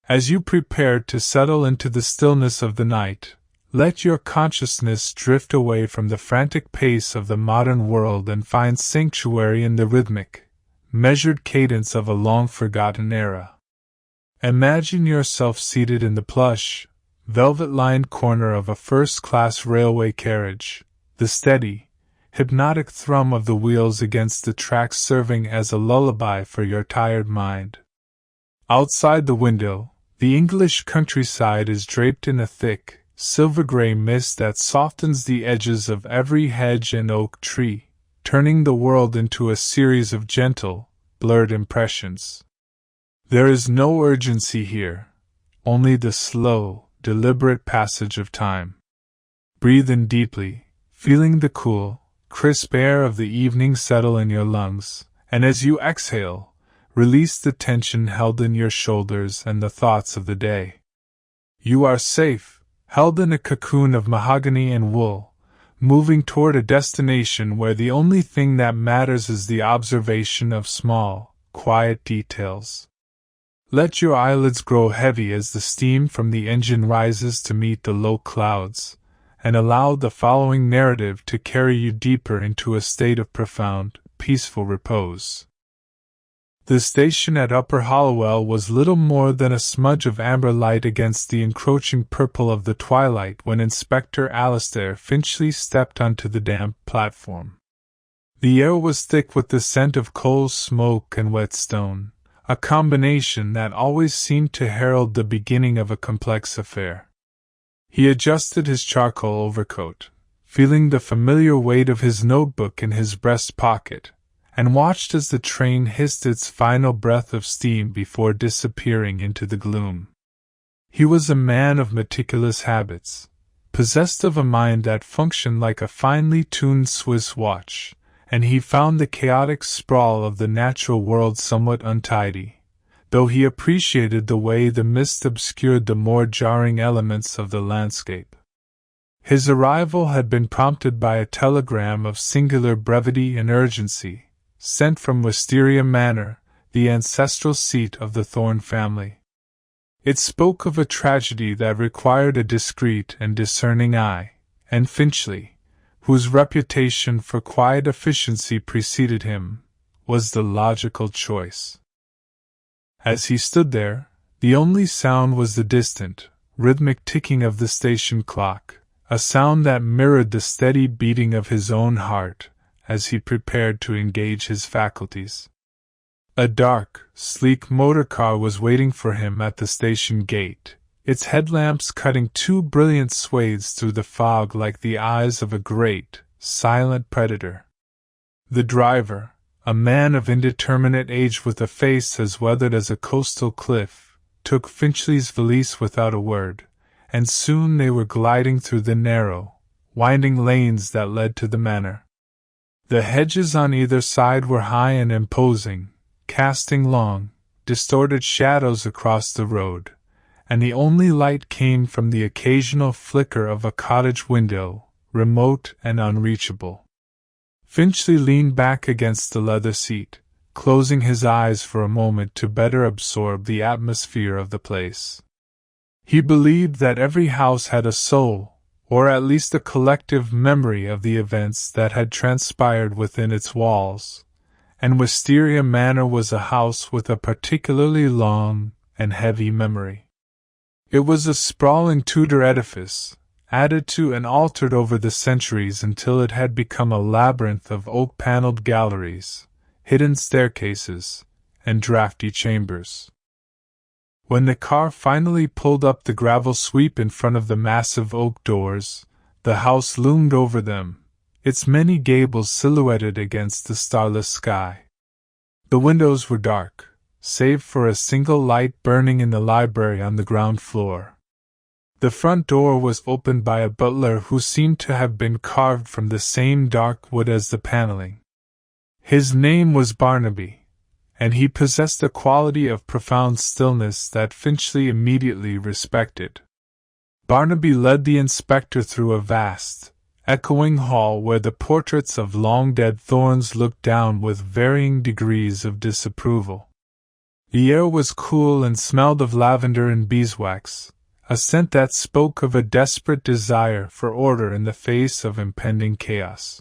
As you prepare to settle into the stillness of the night, let your consciousness drift away from the frantic pace of the modern world and find sanctuary in the rhythmic, measured cadence of a long-forgotten era. Imagine yourself seated in the plush, velvet-lined corner of a first-class railway carriage, the steady, hypnotic thrum of the wheels against the tracks serving as a lullaby for your tired mind. Outside the window, the English countryside is draped in a thick, silver-gray mist that softens the edges of every hedge and oak tree, turning the world into a series of gentle, blurred impressions. There is no urgency here, only the slow, deliberate passage of time. Breathe in deeply, feeling the cool, crisp air of the evening settle in your lungs, and as you exhale, release the tension held in your shoulders and the thoughts of the day. You are safe, held in a cocoon of mahogany and wool, moving toward a destination where the only thing that matters is the observation of small, quiet details. Let your eyelids grow heavy as the steam from the engine rises to meet the low clouds, and allow the following narrative to carry you deeper into a state of profound, peaceful repose. The station at Upper Hollowell was little more than a smudge of amber light against the encroaching purple of the twilight when Inspector Alistair Finchley stepped onto the damp platform. The air was thick with the scent of coal smoke and wet stone, a combination that always seemed to herald the beginning of a complex affair. He adjusted his charcoal overcoat, feeling the familiar weight of his notebook in his breast pocket, and watched as the train hissed its final breath of steam before disappearing into the gloom. He was a man of meticulous habits, possessed of a mind that functioned like a finely tuned Swiss watch, and he found the chaotic sprawl of the natural world somewhat untidy, though he appreciated the way the mist obscured the more jarring elements of the landscape. His arrival had been prompted by a telegram of singular brevity and urgency, sent from Wisteria Manor, the ancestral seat of the Thorne family. It spoke of a tragedy that required a discreet and discerning eye, and Finchley, whose reputation for quiet efficiency preceded him, was the logical choice. As he stood there, the only sound was the distant, rhythmic ticking of the station clock, a sound that mirrored the steady beating of his own heart, as he prepared to engage his faculties. A dark, sleek motor car was waiting for him at the station gate, its headlamps cutting two brilliant swathes through the fog like the eyes of a great, silent predator. The driver, a man of indeterminate age with a face as weathered as a coastal cliff, took Finchley's valise without a word, and soon they were gliding through the narrow, winding lanes that led to the manor. The hedges on either side were high and imposing, casting long, distorted shadows across the road, and the only light came from the occasional flicker of a cottage window, remote and unreachable. Finchley leaned back against the leather seat, closing his eyes for a moment to better absorb the atmosphere of the place. He believed that every house had a soul, or at least a collective memory of the events that had transpired within its walls, and Wisteria Manor was a house with a particularly long and heavy memory. It was a sprawling Tudor edifice, added to and altered over the centuries until it had become a labyrinth of oak-paneled galleries, hidden staircases, and draughty chambers. When the car finally pulled up the gravel sweep in front of the massive oak doors, the house loomed over them, its many gables silhouetted against the starless sky. The windows were dark, save for a single light burning in the library on the ground floor. The front door was opened by a butler who seemed to have been carved from the same dark wood as the paneling. His name was Barnaby, and he possessed a quality of profound stillness that Finchley immediately respected. Barnaby led the inspector through a vast, echoing hall where the portraits of long-dead Thornes looked down with varying degrees of disapproval. The air was cool and smelled of lavender and beeswax, a scent that spoke of a desperate desire for order in the face of impending chaos.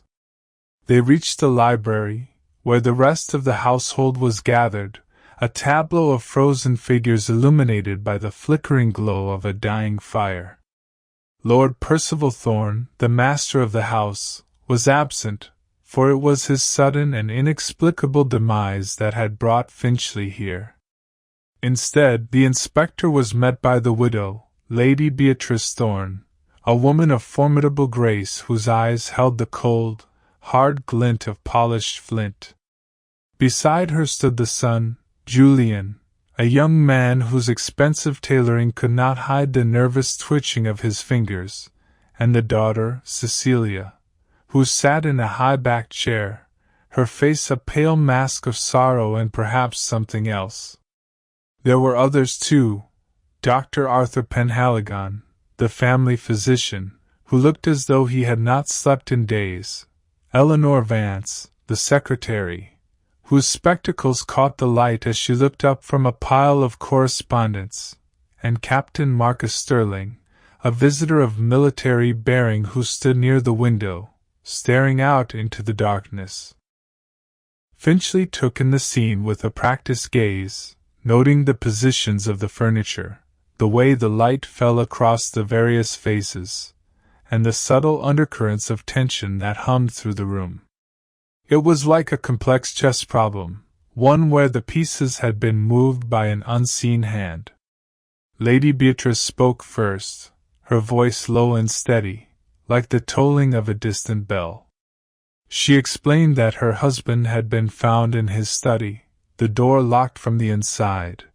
They reached the library, where the rest of the household was gathered, a tableau of frozen figures illuminated by the flickering glow of a dying fire. Lord Percival Thorne, the master of the house, was absent, for it was his sudden and inexplicable demise that had brought Finchley here. Instead, the inspector was met by the widow, Lady Beatrice Thorne, a woman of formidable grace whose eyes held the cold, hard glint of polished flint. Beside her stood the son, Julian, a young man whose expensive tailoring could not hide the nervous twitching of his fingers, and the daughter, Cecilia, who sat in a high-backed chair, her face a pale mask of sorrow and perhaps something else. There were others too, Dr. Arthur Penhaligon, the family physician, who looked as though he had not slept in days, Eleanor Vance, the secretary, whose spectacles caught the light as she looked up from a pile of correspondence, and Captain Marcus Sterling, a visitor of military bearing who stood near the window, staring out into the darkness. Finchley took in the scene with a practiced gaze, noting the positions of the furniture, the way the light fell across the various faces, and the subtle undercurrents of tension that hummed through the room. It was like a complex chess problem, one where the pieces had been moved by an unseen hand. Lady Beatrice spoke first, her voice low and steady, like the tolling of a distant bell. She explained that her husband had been found in his study, the door locked from the inside,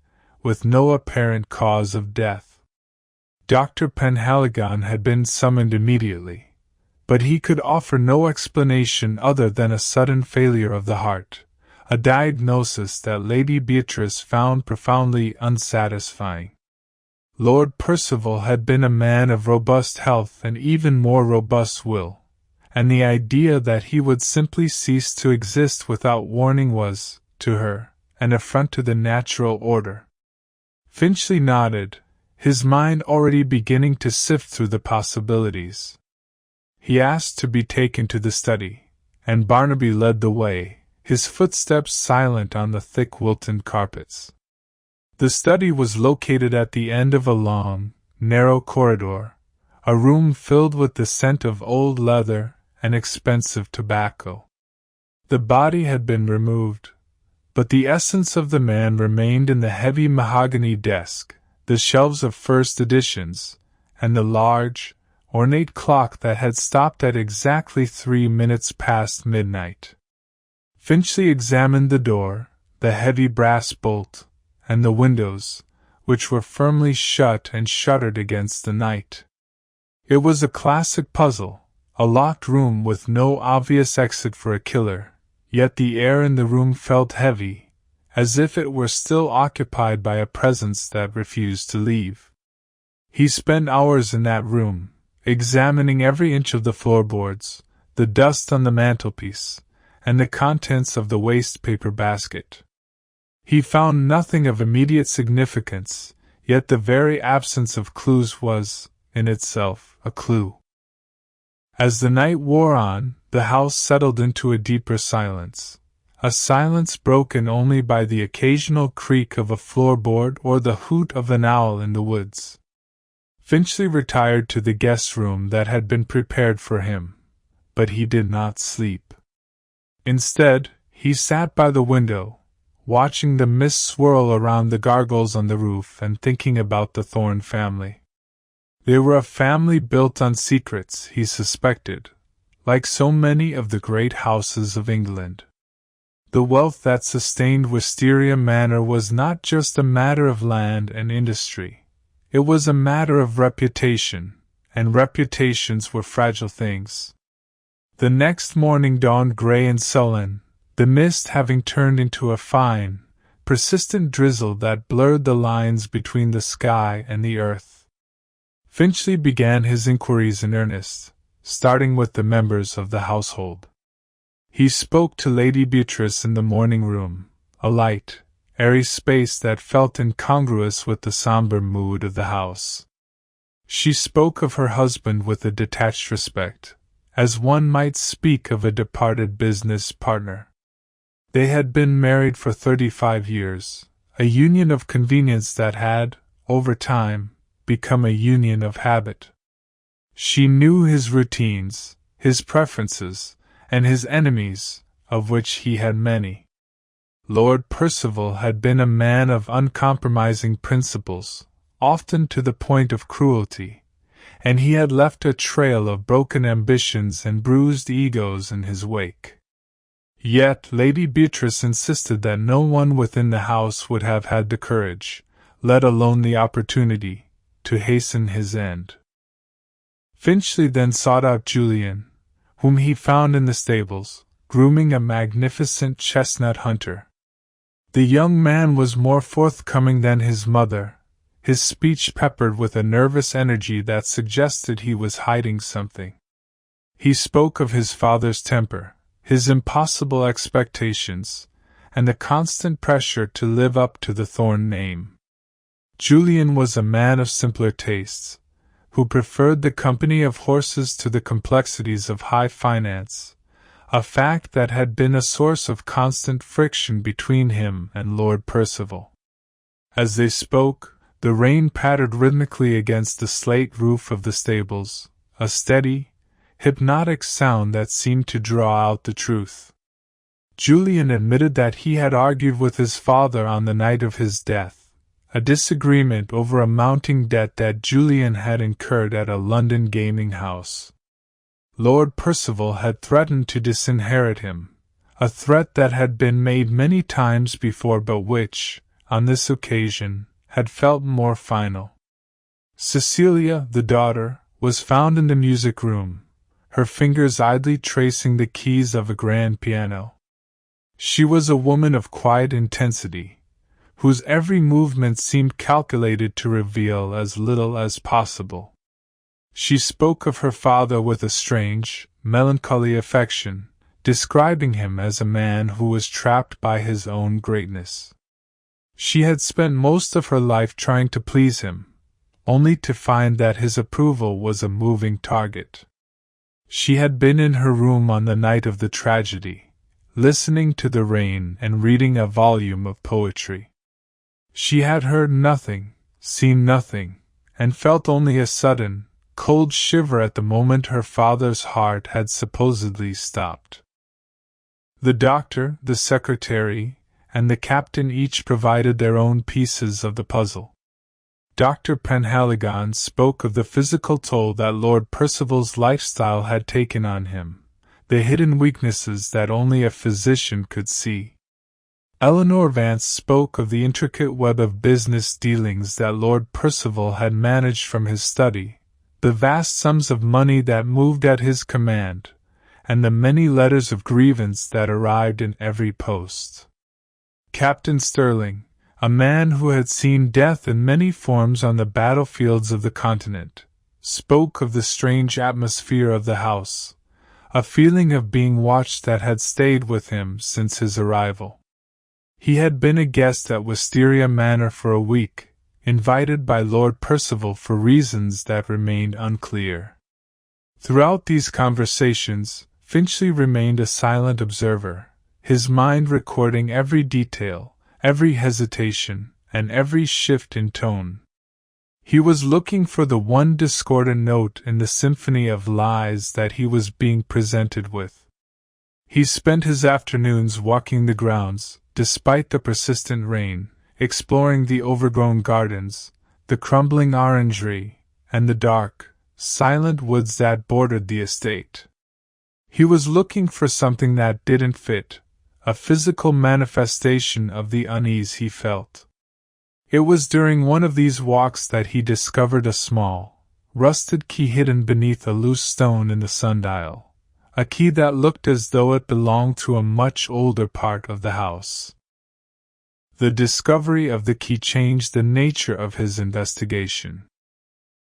with no apparent cause of death. Dr. Penhaligon had been summoned immediately, but he could offer no explanation other than a sudden failure of the heart, a diagnosis that Lady Beatrice found profoundly unsatisfying. Lord Percival had been a man of robust health and even more robust will, and the idea that he would simply cease to exist without warning was, to her, an affront to the natural order. Finchley nodded, his mind already beginning to sift through the possibilities. He asked to be taken to the study, and Barnaby led the way, his footsteps silent on the thick Wilton carpets. The study was located at the end of a long, narrow corridor, a room filled with the scent of old leather and expensive tobacco. The body had been removed, but the essence of the man remained in the heavy mahogany desk, the shelves of first editions, and the large, ornate clock that had stopped at exactly 3 minutes past midnight. Finchley examined the door, the heavy brass bolt, and the windows, which were firmly shut and shuttered against the night. It was a classic puzzle, a locked room with no obvious exit for a killer, yet the air in the room felt heavy, as if it were still occupied by a presence that refused to leave. He spent hours in that room, examining every inch of the floorboards, the dust on the mantelpiece, and the contents of the waste paper basket. He found nothing of immediate significance, yet the very absence of clues was, in itself, a clue. As the night wore on, the house settled into a deeper silence, a silence broken only by the occasional creak of a floorboard or the hoot of an owl in the woods. Finchley retired to the guest room that had been prepared for him, but he did not sleep. Instead, he sat by the window, watching the mist swirl around the gargoyles on the roof and thinking about the Thorne family. They were a family built on secrets, he suspected, like so many of the great houses of England. The wealth that sustained Wisteria Manor was not just a matter of land and industry. It was a matter of reputation, and reputations were fragile things. The next morning dawned gray and sullen, the mist having turned into a fine, persistent drizzle that blurred the lines between the sky and the earth. Finchley began his inquiries in earnest, starting with the members of the household. He spoke to Lady Beatrice in the morning room, a light, airy space that felt incongruous with the somber mood of the house. She spoke of her husband with a detached respect, as one might speak of a departed business partner. They had been married for 35 years, a union of convenience that had, over time, become a union of habit. She knew his routines, his preferences, and his enemies, of which he had many. Lord Percival had been a man of uncompromising principles, often to the point of cruelty, and he had left a trail of broken ambitions and bruised egos in his wake. Yet Lady Beatrice insisted that no one within the house would have had the courage, let alone the opportunity, to hasten his end. Finchley then sought out Julian, whom he found in the stables, grooming a magnificent chestnut hunter. The young man was more forthcoming than his mother, his speech peppered with a nervous energy that suggested he was hiding something. He spoke of his father's temper, his impossible expectations, and the constant pressure to live up to the Thorn name. Julian was a man of simpler tastes, who preferred the company of horses to the complexities of high finance, a fact that had been a source of constant friction between him and Lord Percival. As they spoke, the rain pattered rhythmically against the slate roof of the stables, a steady, hypnotic sound that seemed to draw out the truth. Julian admitted that he had argued with his father on the night of his death, a disagreement over a mounting debt that Julian had incurred at a London gaming house. Lord Percival had threatened to disinherit him, a threat that had been made many times before but which, on this occasion, had felt more final. Cecilia, the daughter, was found in the music room, her fingers idly tracing the keys of a grand piano. She was a woman of quiet intensity, whose every movement seemed calculated to reveal as little as possible. She spoke of her father with a strange, melancholy affection, describing him as a man who was trapped by his own greatness. She had spent most of her life trying to please him, only to find that his approval was a moving target. She had been in her room on the night of the tragedy, listening to the rain and reading a volume of poetry. She had heard nothing, seen nothing, and felt only a sudden, cold shiver at the moment her father's heart had supposedly stopped. The doctor, the secretary, and the captain each provided their own pieces of the puzzle. Dr. Penhaligon spoke of the physical toll that Lord Percival's lifestyle had taken on him, the hidden weaknesses that only a physician could see. Eleanor Vance spoke of the intricate web of business dealings that Lord Percival had managed from his study, the vast sums of money that moved at his command, and the many letters of grievance that arrived in every post. Captain Stirling, a man who had seen death in many forms on the battlefields of the continent, spoke of the strange atmosphere of the house, a feeling of being watched that had stayed with him since his arrival. He had been a guest at Wisteria Manor for a week, invited by Lord Percival for reasons that remained unclear. Throughout these conversations, Finchley remained a silent observer, his mind recording every detail, every hesitation, and every shift in tone. He was looking for the one discordant note in the symphony of lies that he was being presented with. He spent his afternoons walking the grounds, despite the persistent rain, exploring the overgrown gardens, the crumbling orangery, and the dark, silent woods that bordered the estate. He was looking for something that didn't fit, a physical manifestation of the unease he felt. It was during one of these walks that he discovered a small, rusted key hidden beneath a loose stone in the sundial, a key that looked as though it belonged to a much older part of the house. The discovery of the key changed the nature of his investigation.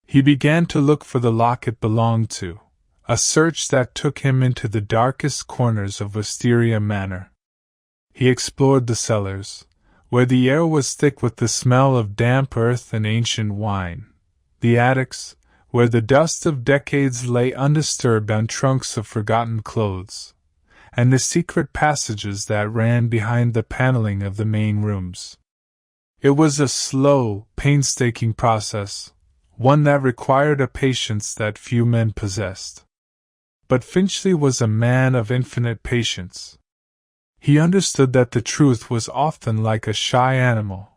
He began to look for the lock it belonged to, a search that took him into the darkest corners of Wisteria Manor. He explored the cellars, where the air was thick with the smell of damp earth and ancient wine, the attics, where the dust of decades lay undisturbed on trunks of forgotten clothes, and the secret passages that ran behind the paneling of the main rooms. It was a slow, painstaking process, one that required a patience that few men possessed. But Finchley was a man of infinite patience. He understood that the truth was often like a shy animal,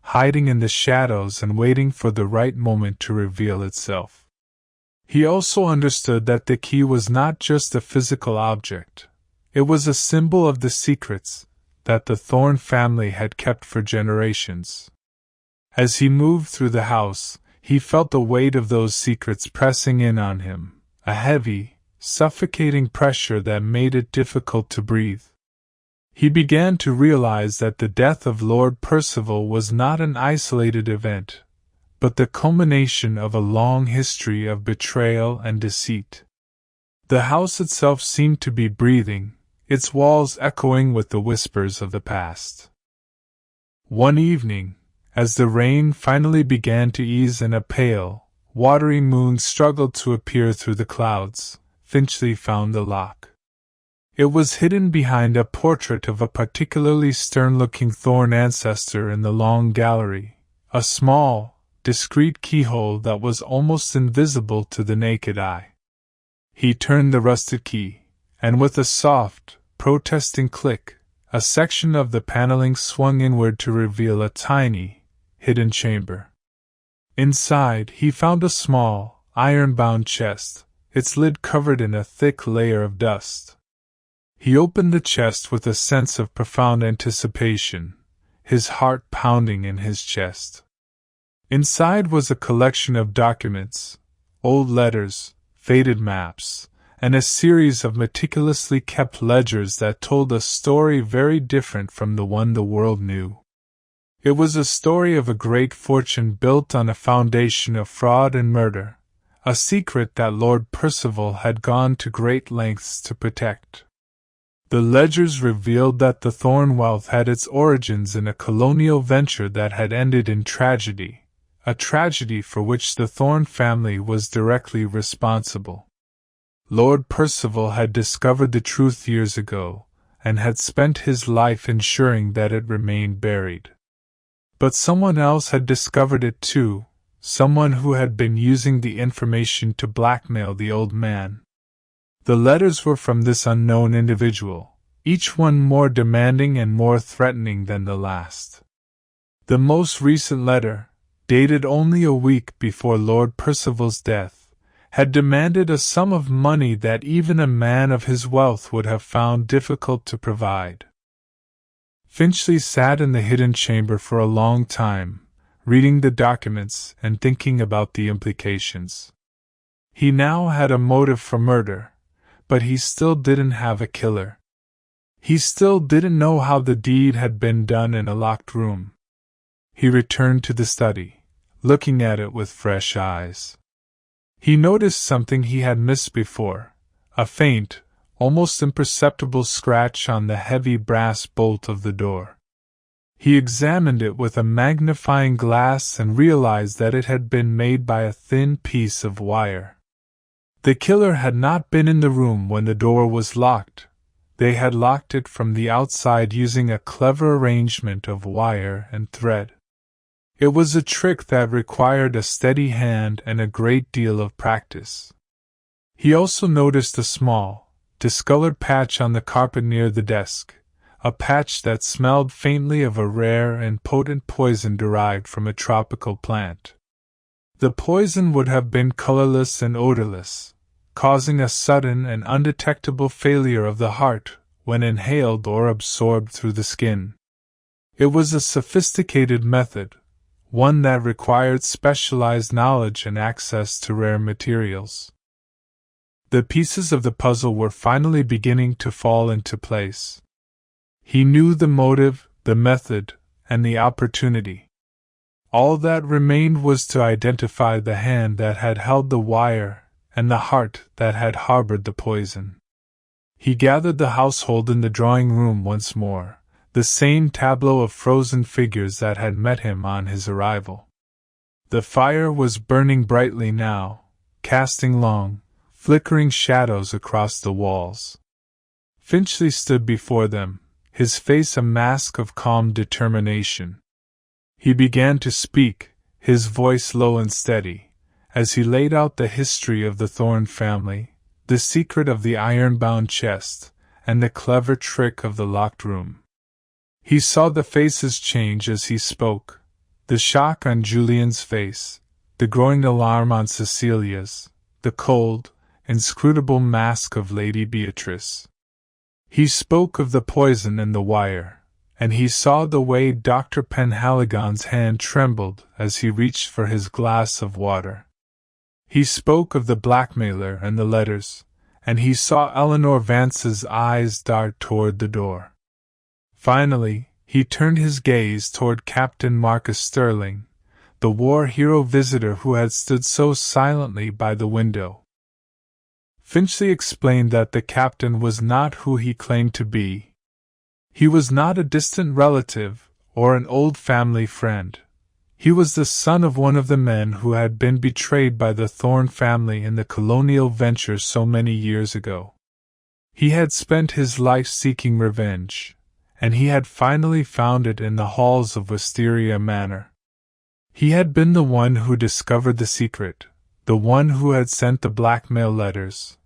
hiding in the shadows and waiting for the right moment to reveal itself. He also understood that the key was not just a physical object. It was a symbol of the secrets that the Thorne family had kept for generations. As he moved through the house, he felt the weight of those secrets pressing in on him, a heavy, suffocating pressure that made it difficult to breathe. He began to realize that the death of Lord Percival was not an isolated event, but the culmination of a long history of betrayal and deceit. The house itself seemed to be breathing, its walls echoing with the whispers of the past. One evening, as the rain finally began to ease and a pale, watery moon struggled to appear through the clouds, Finchley found the lock. It was hidden behind a portrait of a particularly stern-looking Thorne ancestor in the long gallery, a small, discreet keyhole that was almost invisible to the naked eye. He turned the rusted key, and with a soft, protesting click, a section of the paneling swung inward to reveal a tiny, hidden chamber. Inside, he found a small, iron-bound chest, its lid covered in a thick layer of dust. He opened the chest with a sense of profound anticipation, his heart pounding in his chest. Inside was a collection of documents, old letters, faded maps, and a series of meticulously kept ledgers that told a story very different from the one the world knew. It was a story of a great fortune built on a foundation of fraud and murder, a secret that Lord Percival had gone to great lengths to protect. The ledgers revealed that the Thorne wealth had its origins in a colonial venture that had ended in tragedy, a tragedy for which the Thorne family was directly responsible. Lord Percival had discovered the truth years ago, and had spent his life ensuring that it remained buried. But someone else had discovered it too, someone who had been using the information to blackmail the old man. The letters were from this unknown individual, each one more demanding and more threatening than the last. The most recent letter, dated only a week before Lord Percival's death, had demanded a sum of money that even a man of his wealth would have found difficult to provide. Finchley sat in the hidden chamber for a long time, reading the documents and thinking about the implications. He now had a motive for murder, but he still didn't have a killer. He still didn't know how the deed had been done in a locked room. He returned to the study, looking at it with fresh eyes. He noticed something he had missed before, a faint, almost imperceptible scratch on the heavy brass bolt of the door. He examined it with a magnifying glass and realized that it had been made by a thin piece of wire. The killer had not been in the room when the door was locked. They had locked it from the outside using a clever arrangement of wire and thread. It was a trick that required a steady hand and a great deal of practice. He also noticed a small, discolored patch on the carpet near the desk, a patch that smelled faintly of a rare and potent poison derived from a tropical plant. The poison would have been colorless and odorless, causing a sudden and undetectable failure of the heart when inhaled or absorbed through the skin. It was a sophisticated method, one that required specialized knowledge and access to rare materials. The pieces of the puzzle were finally beginning to fall into place. He knew the motive, the method, and the opportunity. All that remained was to identify the hand that had held the wire and the heart that had harbored the poison. He gathered the household in the drawing room once more, the same tableau of frozen figures that had met him on his arrival. The fire was burning brightly now, casting long, flickering shadows across the walls. Finchley stood before them, his face a mask of calm determination. He began to speak, his voice low and steady, as he laid out the history of the Thorn family, the secret of the iron-bound chest, and the clever trick of the locked room. He saw the faces change as he spoke, the shock on Julian's face, the growing alarm on Cecilia's, the cold, inscrutable mask of Lady Beatrice. He spoke of the poison and the wire, and he saw the way Dr. Penhaligon's hand trembled as he reached for his glass of water. He spoke of the blackmailer and the letters, and he saw Eleanor Vance's eyes dart toward the door. Finally, he turned his gaze toward Captain Marcus Sterling, the war hero visitor who had stood so silently by the window. Finchley explained that the captain was not who he claimed to be. He was not a distant relative or an old family friend. He was the son of one of the men who had been betrayed by the Thorn family in the colonial venture so many years ago. He had spent his life seeking revenge, and he had finally found it in the halls of Wisteria Manor. He had been the one who discovered the secret, the one who had sent the blackmail letters,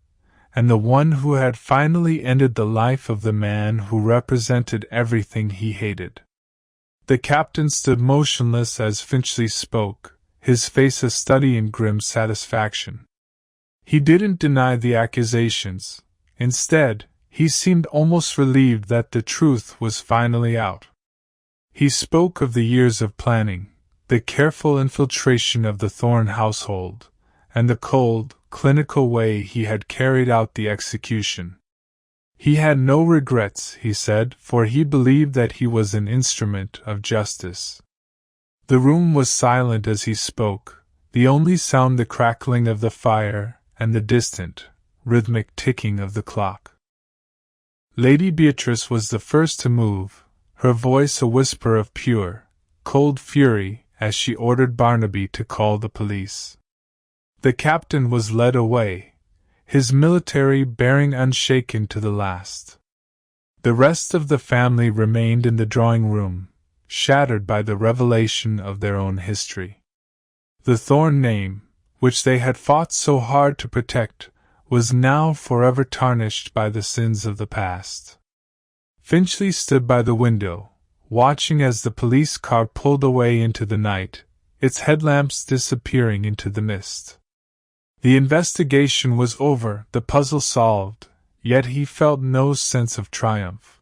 and the one who had finally ended the life of the man who represented everything he hated. The captain stood motionless as Finchley spoke, his face a study in grim satisfaction. He didn't deny the accusations. Instead, he seemed almost relieved that the truth was finally out. He spoke of the years of planning, the careful infiltration of the Thorn household, and the cold, clinical way he had carried out the execution. He had no regrets, he said, for he believed that he was an instrument of justice. The room was silent as he spoke, the only sound the crackling of the fire and the distant, rhythmic ticking of the clock. Lady Beatrice was the first to move, her voice a whisper of pure, cold fury as she ordered Barnaby to call the police. The captain was led away, his military bearing unshaken to the last. The rest of the family remained in the drawing-room, shattered by the revelation of their own history. The Thorn name, which they had fought so hard to protect, was now forever tarnished by the sins of the past. Finchley stood by the window, watching as the police car pulled away into the night, its headlamps disappearing into the mist. The investigation was over, the puzzle solved, yet he felt no sense of triumph.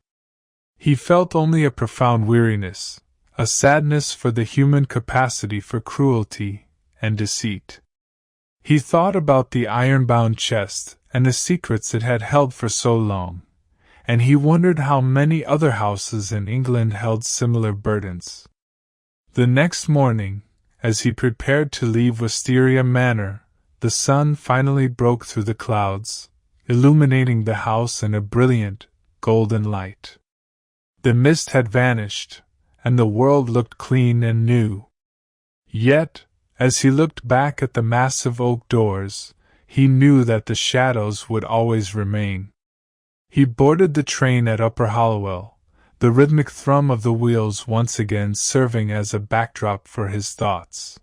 He felt only a profound weariness, a sadness for the human capacity for cruelty and deceit. He thought about the iron-bound chest and the secrets it had held for so long, and he wondered how many other houses in England held similar burdens. The next morning, as he prepared to leave Wisteria Manor, the sun finally broke through the clouds, illuminating the house in a brilliant, golden light. The mist had vanished, and the world looked clean and new. Yet, as he looked back at the massive oak doors, he knew that the shadows would always remain. He boarded the train at Upper Hollowell, the rhythmic thrum of the wheels once again serving as a backdrop for his thoughts.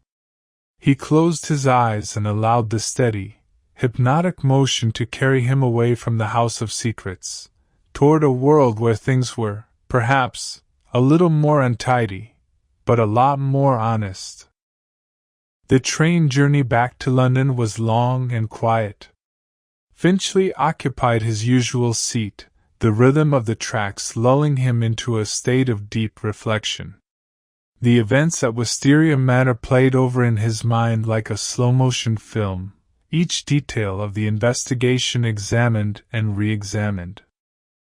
He closed his eyes and allowed the steady, hypnotic motion to carry him away from the House of Secrets, toward a world where things were, perhaps, a little more untidy, but a lot more honest. The train journey back to London was long and quiet. Finchley occupied his usual seat, the rhythm of the tracks lulling him into a state of deep reflection. The events at Wisteria Manor played over in his mind like a slow-motion film, each detail of the investigation examined and re-examined.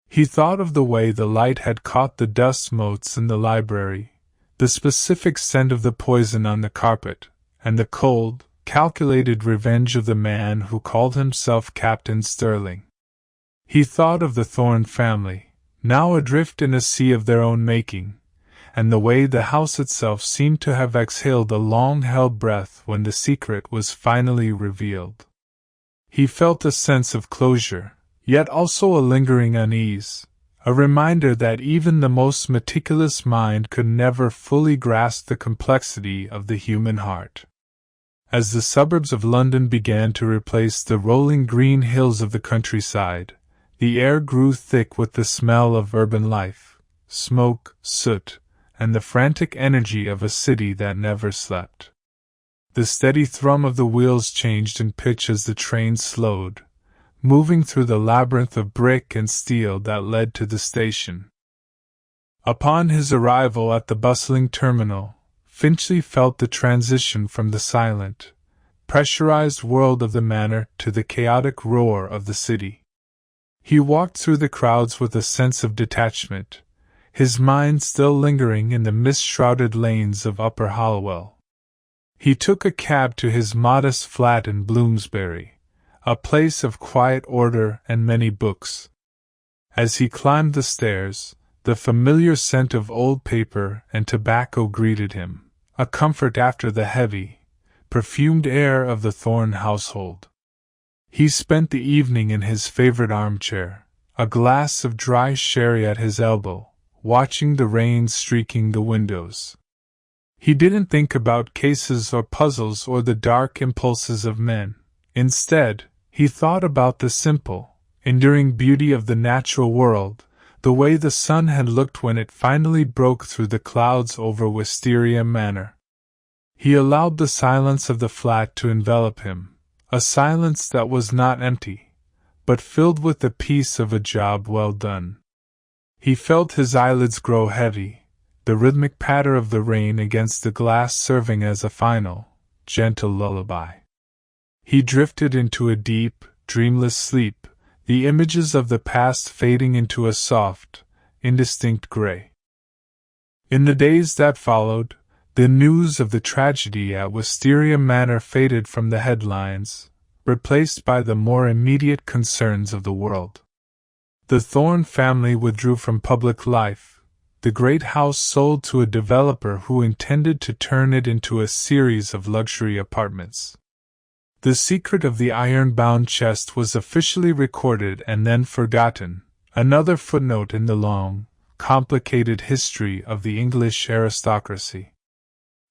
He thought of the way the light had caught the dust motes in the library, the specific scent of the poison on the carpet, and the cold, calculated revenge of the man who called himself Captain Sterling. He thought of the Thorn family, now adrift in a sea of their own making, and the way the house itself seemed to have exhaled a long-held breath when the secret was finally revealed. He felt a sense of closure, yet also a lingering unease, a reminder that even the most meticulous mind could never fully grasp the complexity of the human heart. As the suburbs of London began to replace the rolling green hills of the countryside, the air grew thick with the smell of urban life, smoke, soot, and the frantic energy of a city that never slept. The steady thrum of the wheels changed in pitch as the train slowed, moving through the labyrinth of brick and steel that led to the station. Upon his arrival at the bustling terminal, Finchley felt the transition from the silent, pressurized world of the manor to the chaotic roar of the city. He walked through the crowds with a sense of detachment, his mind still lingering in the mist-shrouded lanes of Upper Hollowell. He took a cab to his modest flat in Bloomsbury, a place of quiet order and many books. As he climbed the stairs, the familiar scent of old paper and tobacco greeted him, a comfort after the heavy, perfumed air of the Thorne household. He spent the evening in his favorite armchair, a glass of dry sherry at his elbow, watching the rain streaking the windows. He didn't think about cases or puzzles or the dark impulses of men. Instead, he thought about the simple, enduring beauty of the natural world, the way the sun had looked when it finally broke through the clouds over Wisteria Manor. He allowed the silence of the flat to envelop him, a silence that was not empty, but filled with the peace of a job well done. He felt his eyelids grow heavy, the rhythmic patter of the rain against the glass serving as a final, gentle lullaby. He drifted into a deep, dreamless sleep, the images of the past fading into a soft, indistinct gray. In the days that followed, the news of the tragedy at Wisteria Manor faded from the headlines, replaced by the more immediate concerns of the world. The Thorne family withdrew from public life, the great house sold to a developer who intended to turn it into a series of luxury apartments. The secret of the iron-bound chest was officially recorded and then forgotten, another footnote in the long, complicated history of the English aristocracy.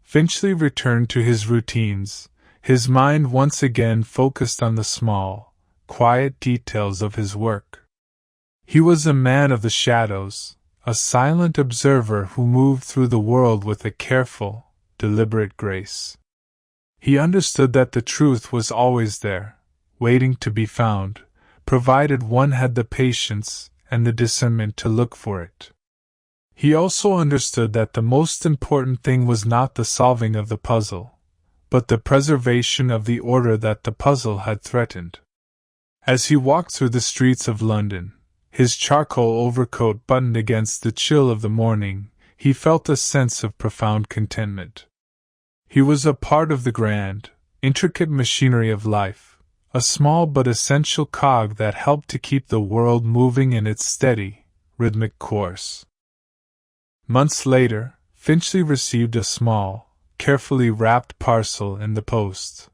Finchley returned to his routines, his mind once again focused on the small, quiet details of his work. He was a man of the shadows, a silent observer who moved through the world with a careful, deliberate grace. He understood that the truth was always there, waiting to be found, provided one had the patience and the discernment to look for it. He also understood that the most important thing was not the solving of the puzzle, but the preservation of the order that the puzzle had threatened. As he walked through the streets of London, his charcoal overcoat buttoned against the chill of the morning, he felt a sense of profound contentment. He was a part of the grand, intricate machinery of life, a small but essential cog that helped to keep the world moving in its steady, rhythmic course. Months later, Finchley received a small, carefully wrapped parcel in the post.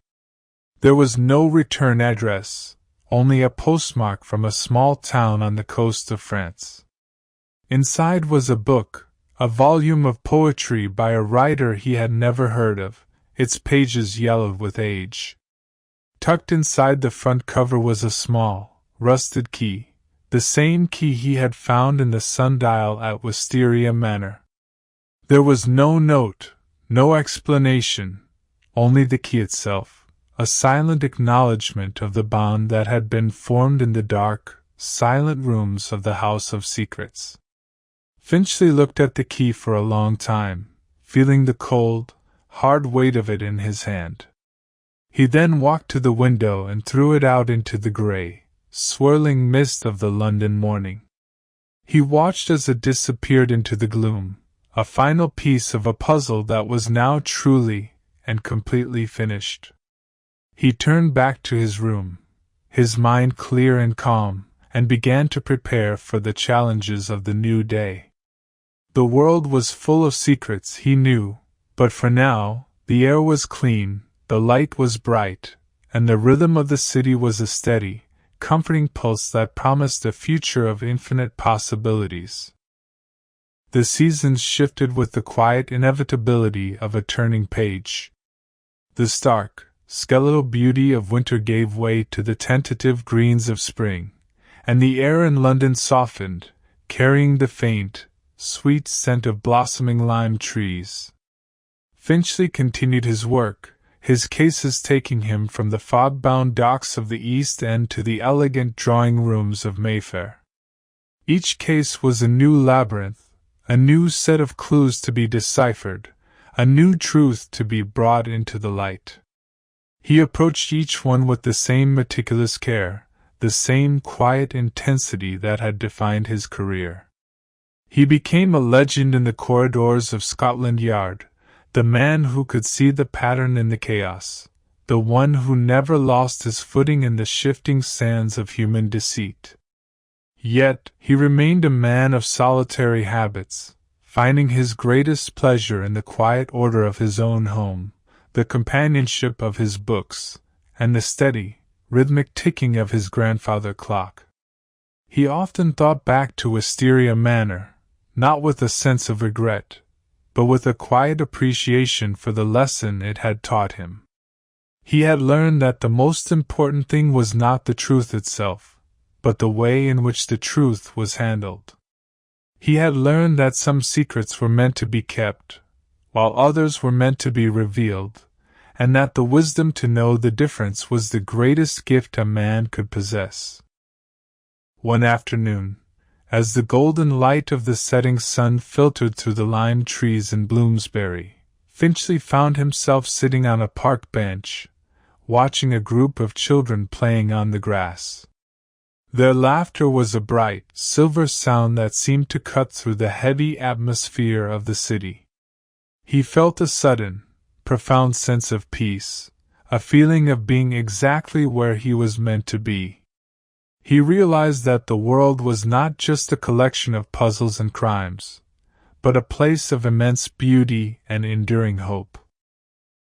There was no return address, only a postmark from a small town on the coast of France. Inside was a book, a volume of poetry by a writer he had never heard of, its pages yellowed with age. Tucked inside the front cover was a small, rusted key, the same key he had found in the sundial at Wisteria Manor. There was no note, no explanation, only the key itself, a silent acknowledgment of the bond that had been formed in the dark, silent rooms of the House of Secrets. Finchley looked at the key for a long time, feeling the cold, hard weight of it in his hand. He then walked to the window and threw it out into the grey, swirling mist of the London morning. He watched as it disappeared into the gloom, a final piece of a puzzle that was now truly and completely finished. He turned back to his room, his mind clear and calm, and began to prepare for the challenges of the new day. The world was full of secrets, he knew, but for now, the air was clean, the light was bright, and the rhythm of the city was a steady, comforting pulse that promised a future of infinite possibilities. The seasons shifted with the quiet inevitability of a turning page. The stark, skeletal beauty of winter gave way to the tentative greens of spring, and the air in London softened, carrying the faint, sweet scent of blossoming lime trees. Finchley continued his work, his cases taking him from the fog-bound docks of the East End to the elegant drawing-rooms of Mayfair. Each case was a new labyrinth, a new set of clues to be deciphered, a new truth to be brought into the light. He approached each one with the same meticulous care, the same quiet intensity that had defined his career. He became a legend in the corridors of Scotland Yard, the man who could see the pattern in the chaos, the one who never lost his footing in the shifting sands of human deceit. Yet, he remained a man of solitary habits, finding his greatest pleasure in the quiet order of his own home, the companionship of his books, and the steady, rhythmic ticking of his grandfather clock. He often thought back to Wisteria Manor, not with a sense of regret, but with a quiet appreciation for the lesson it had taught him. He had learned that the most important thing was not the truth itself, but the way in which the truth was handled. He had learned that some secrets were meant to be kept, while others were meant to be revealed, and that the wisdom to know the difference was the greatest gift a man could possess. One afternoon, as the golden light of the setting sun filtered through the lime trees in Bloomsbury, Finchley found himself sitting on a park bench, watching a group of children playing on the grass. Their laughter was a bright, silver sound that seemed to cut through the heavy atmosphere of the city. He felt a sudden, profound sense of peace, a feeling of being exactly where he was meant to be. He realized that the world was not just a collection of puzzles and crimes, but a place of immense beauty and enduring hope.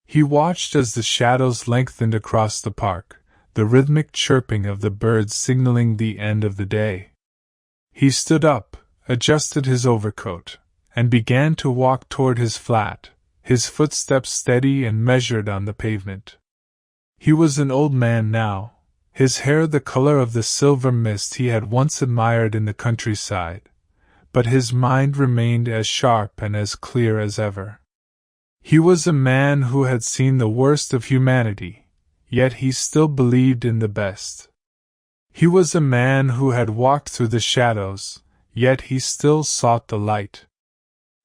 He watched as the shadows lengthened across the park, the rhythmic chirping of the birds signaling the end of the day. He stood up, adjusted his overcoat, and began to walk toward his flat, his footsteps steady and measured on the pavement. He was an old man now, his hair the color of the silver mist he had once admired in the countryside, but his mind remained as sharp and as clear as ever. He was a man who had seen the worst of humanity, yet he still believed in the best. He was a man who had walked through the shadows, yet he still sought the light.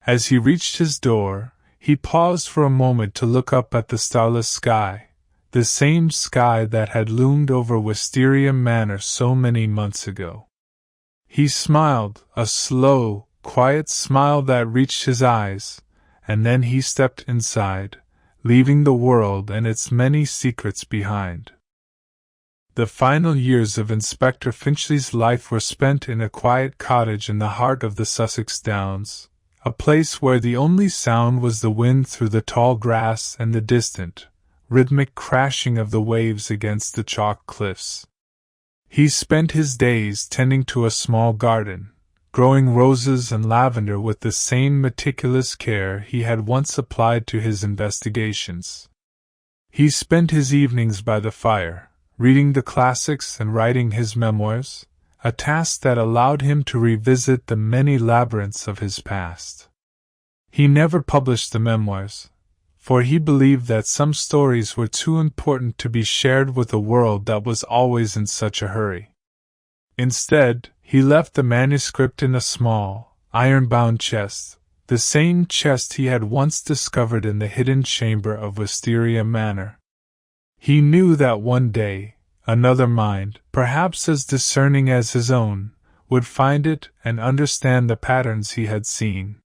As he reached his door, he paused for a moment to look up at the starless sky, the same sky that had loomed over Wisteria Manor so many months ago. He smiled, a slow, quiet smile that reached his eyes, and then he stepped inside, leaving the world and its many secrets behind. The final years of Inspector Finchley's life were spent in a quiet cottage in the heart of the Sussex Downs, a place where the only sound was the wind through the tall grass and the distant, rhythmic crashing of the waves against the chalk cliffs. He spent his days tending to a small garden, growing roses and lavender with the same meticulous care he had once applied to his investigations. He spent his evenings by the fire, reading the classics and writing his memoirs, a task that allowed him to revisit the many labyrinths of his past. He never published the memoirs, for he believed that some stories were too important to be shared with a world that was always in such a hurry. Instead, he left the manuscript in a small, iron-bound chest, the same chest he had once discovered in the hidden chamber of Wisteria Manor. He knew that one day, another mind, perhaps as discerning as his own, would find it and understand the patterns he had seen.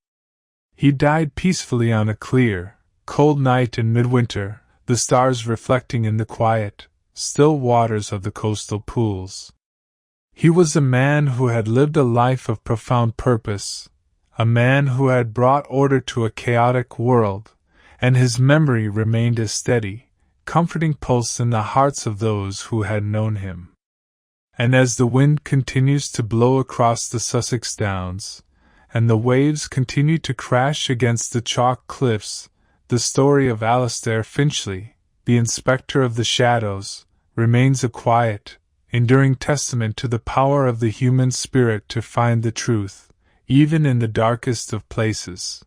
He died peacefully on a clear, cold night in midwinter, the stars reflecting in the quiet, still waters of the coastal pools. He was a man who had lived a life of profound purpose, a man who had brought order to a chaotic world, and his memory remained a steady, comforting pulse in the hearts of those who had known him. And as the wind continues to blow across the Sussex Downs, and the waves continue to crash against the chalk cliffs, the story of Alistair Finchley, the Inspector of the Shadows, remains a quiet, enduring testament to the power of the human spirit to find the truth, even in the darkest of places.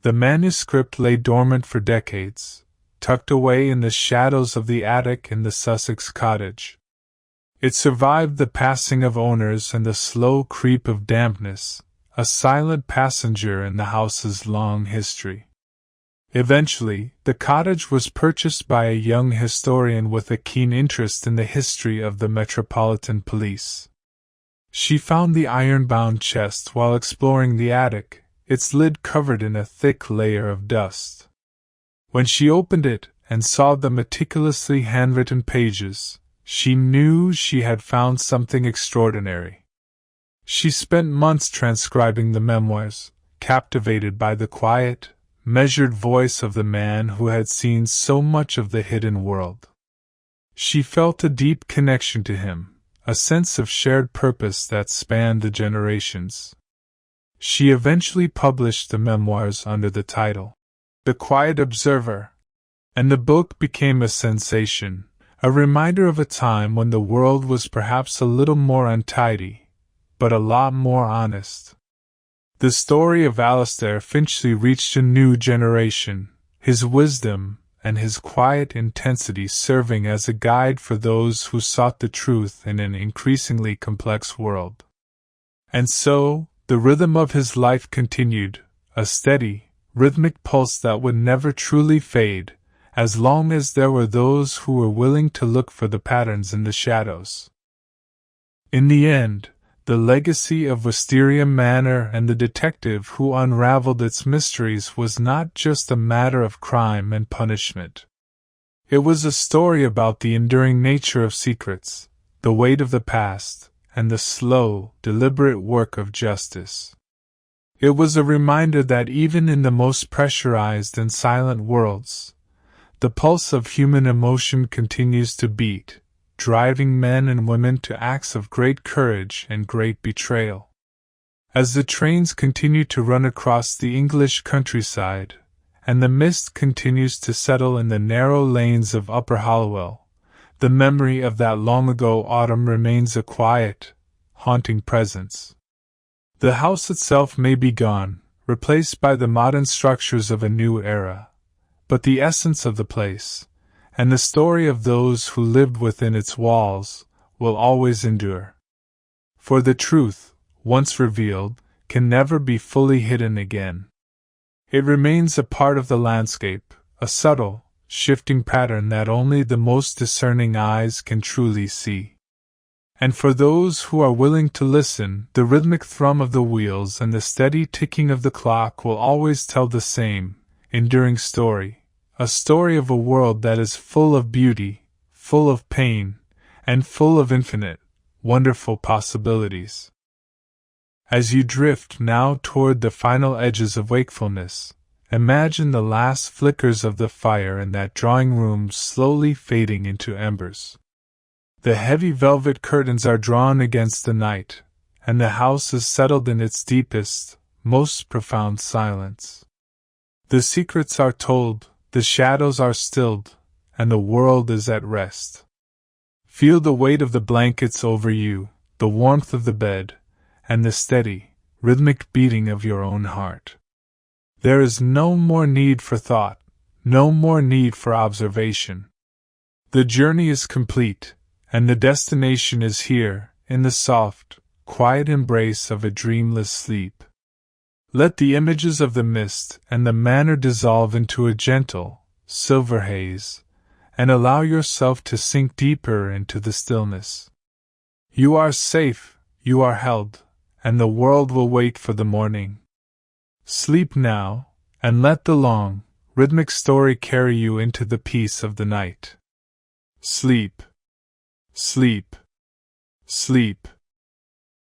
The manuscript lay dormant for decades, tucked away in the shadows of the attic in the Sussex cottage. It survived the passing of owners and the slow creep of dampness, a silent passenger in the house's long history. Eventually, the cottage was purchased by a young historian with a keen interest in the history of the Metropolitan Police. She found the iron-bound chest while exploring the attic, its lid covered in a thick layer of dust. When she opened it and saw the meticulously handwritten pages, she knew she had found something extraordinary. She spent months transcribing the memoirs, captivated by the quiet, measured voice of the man who had seen so much of the hidden world. She felt a deep connection to him, a sense of shared purpose that spanned the generations. She eventually published the memoirs under the title, The Quiet Observer, and the book became a sensation, a reminder of a time when the world was perhaps a little more untidy, but a lot more honest. The story of Alistair Finchley reached a new generation, his wisdom and his quiet intensity serving as a guide for those who sought the truth in an increasingly complex world. And so, the rhythm of his life continued, a steady, rhythmic pulse that would never truly fade, as long as there were those who were willing to look for the patterns in the shadows. In the end, the legacy of Wisteria Manor and the detective who unraveled its mysteries was not just a matter of crime and punishment. It was a story about the enduring nature of secrets, the weight of the past, and the slow, deliberate work of justice. It was a reminder that even in the most pressurized and silent worlds, the pulse of human emotion continues to beat, driving men and women to acts of great courage and great betrayal. As the trains continue to run across the English countryside, and the mist continues to settle in the narrow lanes of Upper Hollowell, the memory of that long-ago autumn remains a quiet, haunting presence. The house itself may be gone, replaced by the modern structures of a new era, but the essence of the place, and the story of those who lived within its walls, will always endure. For the truth, once revealed, can never be fully hidden again. It remains a part of the landscape, a subtle, shifting pattern that only the most discerning eyes can truly see. And for those who are willing to listen, the rhythmic thrum of the wheels and the steady ticking of the clock will always tell the same, enduring story. A story of a world that is full of beauty, full of pain, and full of infinite, wonderful possibilities. As you drift now toward the final edges of wakefulness, imagine the last flickers of the fire in that drawing room slowly fading into embers. The heavy velvet curtains are drawn against the night, and the house is settled in its deepest, most profound silence. The secrets are told, the shadows are stilled, and the world is at rest. Feel the weight of the blankets over you, the warmth of the bed, and the steady, rhythmic beating of your own heart. There is no more need for thought, no more need for observation. The journey is complete, and the destination is here, in the soft, quiet embrace of a dreamless sleep. Let the images of the mist and the manor dissolve into a gentle, silver haze, and allow yourself to sink deeper into the stillness. You are safe, you are held, and the world will wait for the morning. Sleep now, and let the long, rhythmic story carry you into the peace of the night. Sleep. Sleep. Sleep.